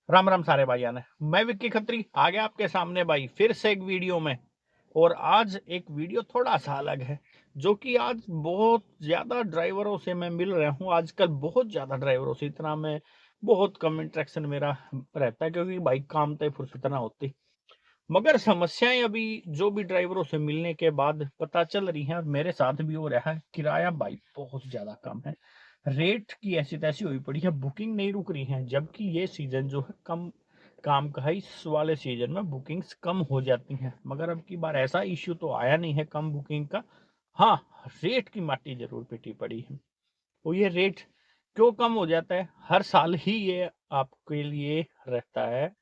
राम राम सारे भाइयों ने। मैं विक्की खत्री आ गया आपके सामने भाई फिर से एक वीडियो में। और आज एक वीडियो थोड़ा सा अलग है, जो कि आज बहुत ज्यादा ड्राइवरों से मैं मिल रहा हूँ। आजकल बहुत ज्यादा ड्राइवरों से, इतना मैं बहुत कम इंटरेक्शन मेरा रहता है, क्योंकि बाइक काम तय फुर्सत ना होती। मगर समस्याएं अभी जो भी ड्राइवरों से मिलने के बाद पता चल रही हैं, और मेरे साथ भी हो रहा है, किराया भाई बहुत ज्यादा कम है। रेट की ऐसी तैसी हुई पड़ी है, बुकिंग नहीं रुक रही है, जबकि ये सीजन जो है कम काम का है। इस वाले सीजन में बुकिंग्स कम हो जाती हैं, मगर अब की बार ऐसा इश्यू तो आया नहीं है कम बुकिंग का। हाँ, रेट की माटी जरूर पिटी पड़ी है। और ये रेट क्यों कम हो जाता है? हर साल ही ये आपके लिए रहता है।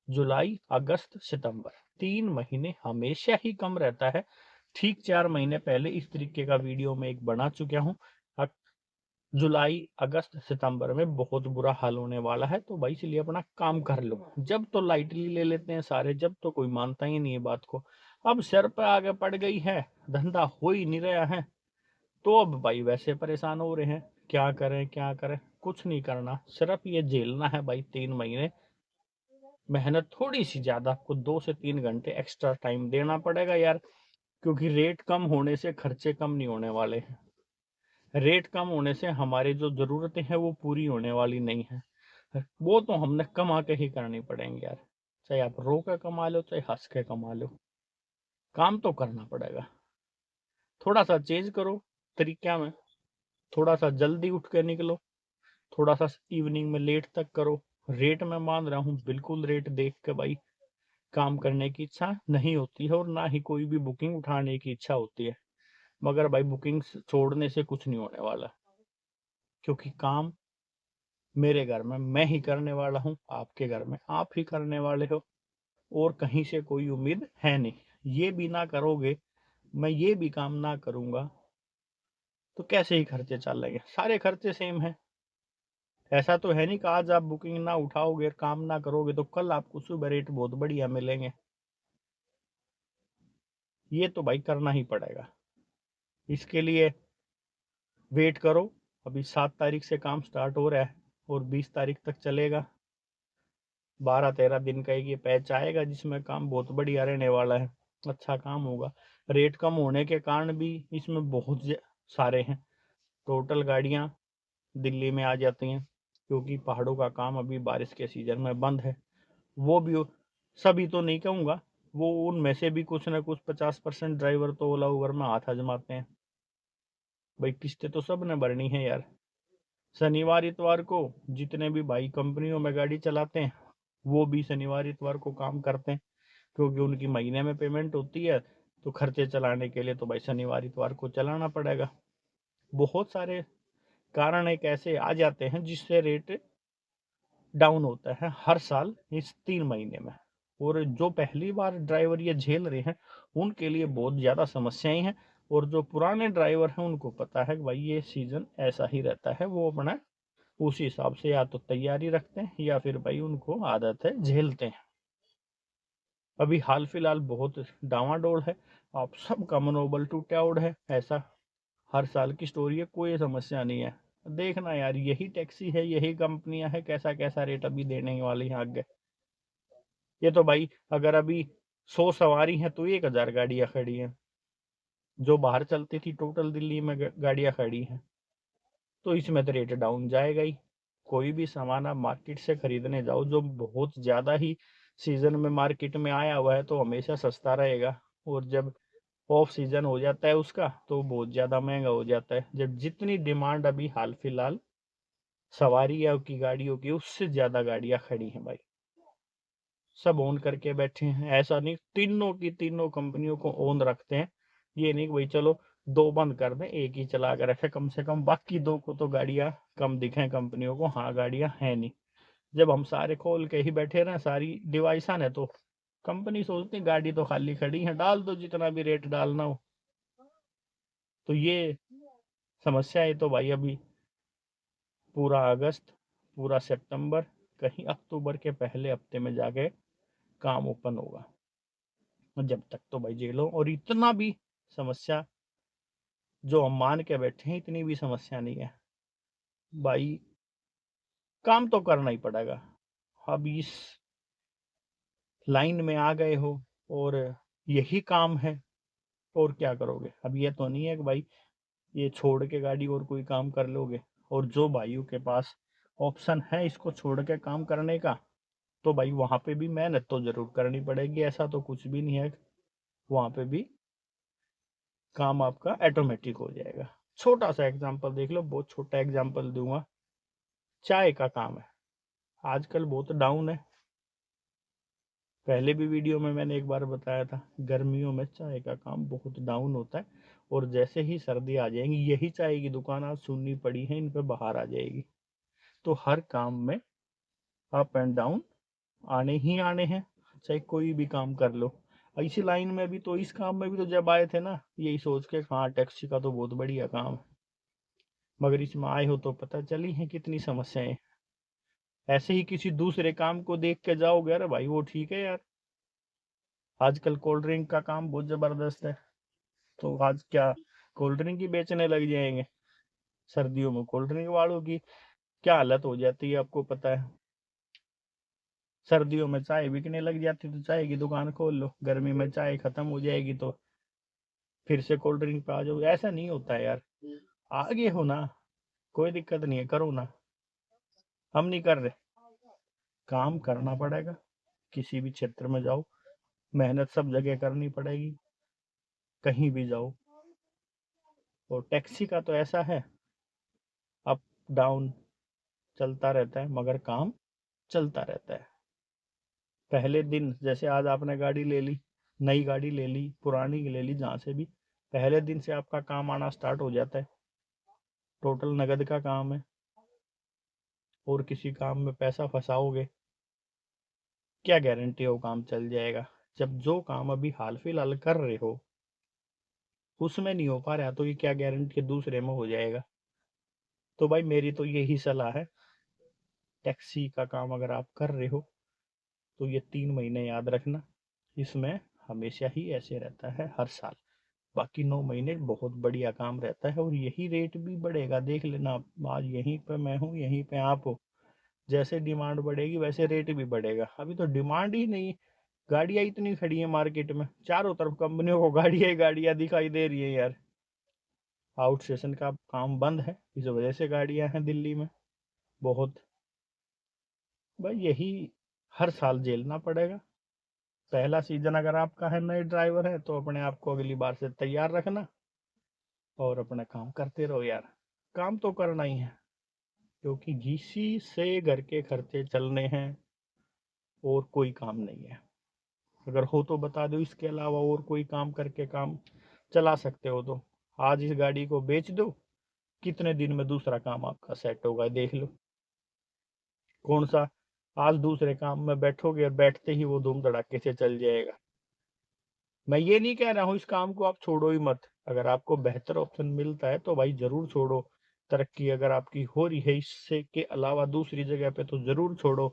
जुलाई, अगस्त, सितंबर 3 महीने हमेशा ही कम रहता है। ठीक 4 महीने पहले इस तरीके का वीडियो में एक बना चुका हूँ। जुलाई, अगस्त, सितंबर में बहुत बुरा हाल होने वाला है, तो भाई इसलिए अपना काम कर लो। जब तो लाइटली ले लेते हैं सारे, जब तो कोई मानता ही नहीं है बात को। अब सर पे आगे पड़ गई है, धंधा हो ही नहीं रहा है, तो अब भाई वैसे परेशान हो रहे हैं। क्या करें क्या करें, कुछ नहीं करना, सिर्फ ये झेलना है भाई 3 महीने। मेहनत थोड़ी सी ज्यादा, आपको 2 से 3 घंटे एक्स्ट्रा टाइम देना पड़ेगा यार, क्योंकि रेट कम होने से खर्चे कम नहीं होने वाले हैं। रेट कम होने से हमारी जो जरूरतें हैं वो पूरी होने वाली नहीं है। वो तो हमने कमा के ही करनी पड़ेंगे यार। चाहे आप रो के कमा लो, चाहे हंस के कमा लो, काम तो करना पड़ेगा। थोड़ा सा चेंज करो तरीका में, थोड़ा सा जल्दी उठ के निकलो, थोड़ा सा इवनिंग में लेट तक करो। रेट मैं मान रहा हूँ, बिल्कुल रेट देख के भाई काम करने की इच्छा नहीं होती है, और ना ही कोई भी बुकिंग उठाने की इच्छा होती है। मगर भाई बुकिंग छोड़ने से कुछ नहीं होने वाला, क्योंकि काम मेरे घर में मैं ही करने वाला हूँ, आपके घर में आप ही करने वाले हो, और कहीं से कोई उम्मीद है नहीं। ये भी ना करोगे, मैं ये भी काम ना करूंगा, तो कैसे ही खर्चे चलेंगे? सारे खर्चे सेम है। ऐसा तो है नहीं कि आज आप बुकिंग ना उठाओगे, काम ना करोगे, तो कल आपको सुबह रेट बहुत बढ़िया मिलेंगे। ये तो भाई करना ही पड़ेगा। इसके लिए वेट करो। अभी 7 तारीख से काम स्टार्ट हो रहा है, और 20 तारीख तक चलेगा। 12-13 दिन का एक ये पैच आएगा, जिसमें काम बहुत बढ़िया रहने वाला है। अच्छा काम होगा। रेट कम होने के कारण भी इसमें बहुत सारे हैं। टोटल गाड़ियां दिल्ली में आ जाती हैं, क्योंकि पहाड़ों का काम अभी बारिश के सीजन में बंद है। वो भी सभी तो नहीं कहूँगा, वो उनमें से भी कुछ ना कुछ 50% ड्राइवर तो ओला उबर में हाथ आजमाते हैं। भाई किस्तें तो सब ने भरनी है यार। शनिवार इतवार को जितने भी भाई कंपनियों में गाड़ी चलाते हैं, वो भी शनिवार इतवार को काम करते हैं, क्योंकि उनकी महीने में पेमेंट होती है। तो खर्चे चलाने के लिए तो भाई शनिवार इतवार को चलाना पड़ेगा। बहुत सारे कारण एक ऐसे आ जाते हैं जिससे रेट डाउन होता है हर साल इस 3 महीने में। और जो पहली बार ड्राइवर ये झेल रहे हैं, उनके लिए बहुत ज्यादा समस्याएं हैं। और जो पुराने ड्राइवर हैं, उनको पता है कि भाई ये सीजन ऐसा ही रहता है, वो अपना उस हिसाब से या तो तैयारी रखते हैं, या फिर भाई उनको आदत है, झेलते हैं। अभी हाल फिलहाल बहुत डावाडोल है, आप सबका मनोबल टूटा उड़ है। ऐसा हर साल की स्टोरी है, कोई समस्या नहीं है। देखना यार, यही टैक्सी है, यही कंपनियां है, कैसा कैसा रेट अभी देने वाली है आगे। ये तो भाई अगर अभी 100 सवारी है तो 1,000 गाड़ियां खड़ी हैं। जो बाहर चलती थी टोटल दिल्ली में गाड़ियां खड़ी हैं, तो इसमें तो रेट डाउन जाएगा ही। कोई भी सामान आप मार्केट से खरीदने जाओ जो बहुत ज्यादा ही सीजन में मार्केट में आया हुआ है, तो हमेशा सस्ता रहेगा। और जब ऑफ सीजन हो जाता है उसका, तो बहुत ज्यादा महंगा हो जाता है। जब जितनी डिमांड अभी हाल फिलहाल सवारी की गाड़ियों की, उससे ज्यादा गाड़ियां खड़ी हैं भाई। सब ओन करके बैठे हैं। ऐसा नहीं, तीनों की तीनों कंपनियों को ओन रखते हैं। ये नहीं भाई चलो दो बंद कर दें, एक ही चला कर रखे, कम से कम बाकी दो को तो गाड़ियां कम दिखें कंपनियों को। हाँ, गाड़ियां है नहीं। जब हम सारे खोल के ही बैठे रहे, सारी डिवाइस है तो कंपनी सोचती गाड़ी तो खाली खड़ी है, डाल दो जितना भी रेट डालना हो। तो ये समस्या है। तो भाई अभी पूरा अगस्त, पूरा सितंबर, कहीं अक्टूबर के पहले हफ्ते में जाके काम ओपन होगा। जब तक तो भाई जेलो, और इतना भी समस्या जो हम मान के बैठे हैं, इतनी भी समस्या नहीं है भाई। काम तो करना ही पड़ेगा। अब इस लाइन में आ गए हो और यही काम है, और क्या करोगे? अब ये तो नहीं है कि भाई ये छोड़ के गाड़ी और कोई काम कर लोगे। और जो भाइयों के पास ऑप्शन है इसको छोड़ के काम करने का, तो भाई वहां पे भी मेहनत तो जरूर करनी पड़ेगी, ऐसा तो कुछ भी नहीं है। वहां पे भी काम आपका ऑटोमेटिक हो जाएगा। छोटा सा एग्जांपल देख लो, बहुत छोटा एग्जांपल दूंगा। चाय का काम है, आजकल बहुत डाउन है। पहले भी वीडियो में मैंने एक बार बताया था, गर्मियों में चाय का काम बहुत डाउन होता है। और जैसे ही सर्दी आ जाएंगी, यही चाय की दुकान आज सुननी पड़ी है, इन पे बाहर आ जाएगी। तो हर काम में अप एंड डाउन आने ही आने हैं, चाहे कोई भी काम कर लो। इसी लाइन में भी तो, इस काम में भी तो जब आए थे ना, यही सोच के हाँ टैक्सी का तो बहुत बढ़िया काम है, मगर इसमें आए हो तो पता चली है कितनी समस्याएं। ऐसे ही किसी दूसरे काम को देख के जाओगे, अरे भाई वो ठीक है यार, आजकल कोल्ड ड्रिंक का काम बहुत जबरदस्त है, तो आज क्या कोल्ड ड्रिंक ही बेचने लग जाएंगे? सर्दियों में कोल्ड ड्रिंक वालों की क्या हालत हो जाती है आपको पता है। सर्दियों में चाय बिकने लग जाती तो चाय की दुकान खोल लो, गर्मी में चाय खत्म हो जाएगी तो फिर से कोल्ड ड्रिंक पे आ जाओ। ऐसा नहीं होता है यार, आगे हो ना, कोई दिक्कत नहीं है, करो ना। हम नहीं कर रहे, काम करना पड़ेगा। किसी भी क्षेत्र में जाओ, मेहनत सब जगह करनी पड़ेगी, कहीं भी जाओ। और टैक्सी का तो ऐसा है, अप डाउन चलता रहता है, मगर काम चलता रहता है। पहले दिन जैसे आज आपने गाड़ी ले ली, नई गाड़ी ले ली, पुरानी ले ली, जहां से भी, पहले दिन से आपका काम आना स्टार्ट हो जाता है। टोटल नगद का काम है, और किसी काम में पैसा फंसाओगे, क्या गारंटी हो काम चल जाएगा? जब जो काम अभी हाल फिलहाल कर रहे हो उसमें नहीं हो पा रहा, तो ये क्या गारंटी दूसरे में हो जाएगा? तो भाई मेरी तो यही सलाह है, टैक्सी का काम अगर आप कर रहे हो तो ये 3 महीने याद रखना, इसमें हमेशा ही ऐसे रहता है हर साल। बाकी 9 महीने बहुत बढ़िया काम रहता है, और यही रेट भी बढ़ेगा, देख लेना आप। आज यहीं पे मैं हूँ, यहीं पे आप हो, जैसे डिमांड बढ़ेगी वैसे रेट भी बढ़ेगा। अभी तो डिमांड ही नहीं, गाड़ियां इतनी खड़ी है मार्केट में, चारों तरफ कंपनियों को गाड़ियां ही गाड़ियां दिखाई दे रही है यार। आउट स्टेशन का काम बंद है, इस वजह से गाड़ियां हैं दिल्ली में बहुत। भाई यही हर साल झेलना पड़ेगा। पहला सीजन अगर आपका है, नए ड्राइवर है, तो अपने आप को अगली बार से तैयार रखना और अपना काम करते रहो यार। काम तो करना ही है, क्योंकि इसी से घर के खर्चे चलने हैं, और कोई काम नहीं है। अगर हो तो बता दो, इसके अलावा और कोई काम करके काम चला सकते हो तो आज इस गाड़ी को बेच दो, कितने दिन में दूसरा काम आपका सेट होगा देख लो। कौन सा आज दूसरे काम में बैठोगे और बैठते ही वो धूम धड़ाके से चल जाएगा? मैं ये नहीं कह रहा हूँ इस काम को आप छोड़ो ही मत, अगर आपको बेहतर ऑप्शन मिलता है तो भाई जरूर छोड़ो। तरक्की अगर आपकी हो रही है इससे के अलावा दूसरी जगह पे, तो जरूर छोड़ो।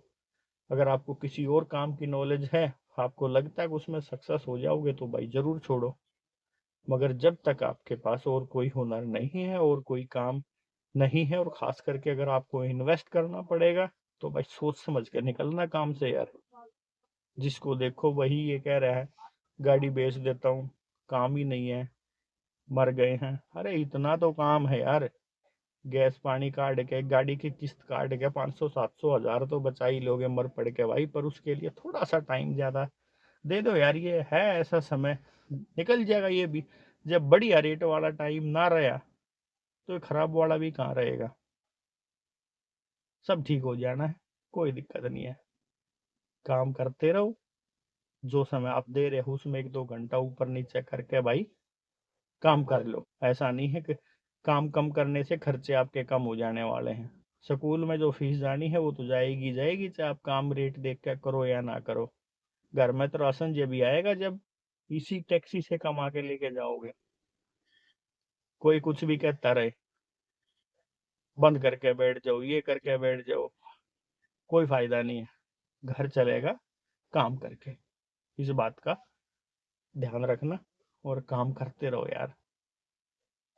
अगर आपको किसी और काम की नॉलेज है, आपको लगता है कि उसमें सक्सेस हो जाओगे, तो भाई जरूर छोड़ो। मगर जब तक आपके पास और कोई हुनर नहीं है और कोई काम नहीं है, और खास करके अगर आपको इन्वेस्ट करना पड़ेगा, तो भाई सोच समझ के निकलना काम से यार। जिसको देखो वही ये कह रहा है गाड़ी बेच देता हूँ, काम ही नहीं है, मर गए हैं। अरे इतना तो काम है यार, गैस पानी काट के, गाड़ी की किस्त काट के 500 700 हजार तो बचा ही लोगे मर पड़ के भाई। पर उसके लिए थोड़ा सा टाइम ज्यादा दे दो यार, ये है ऐसा समय, निकल जाएगा ये भी। जब बढ़िया रेट वाला टाइम ना रहा, तो खराब वाला भी कहाँ रहेगा? सब ठीक हो जाना है, कोई दिक्कत नहीं है। काम करते रहो, जो समय आप दे रहे हो उसमें 1 2 घंटा ऊपर नीचे करके भाई काम कर लो। ऐसा नहीं है कि काम कम करने से खर्चे आपके कम हो जाने वाले हैं। स्कूल में जो फीस जानी है वो तो जाएगी जाएगी, चाहे आप काम रेट देख के करो या ना करो। घर में तो राशन जब भी आएगा जब इसी टैक्सी से कमा के लेके जाओगे। कोई कुछ भी कहता रहे, बंद करके बैठ जाओ, ये करके बैठ जाओ, कोई फायदा नहीं है। घर चलेगा काम करके, इस बात का ध्यान रखना, और काम करते रहो यार।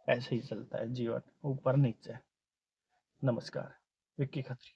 ऐसे ही चलता है जीवन, ऊपर नीचे। नमस्कार, विक्की खत्री।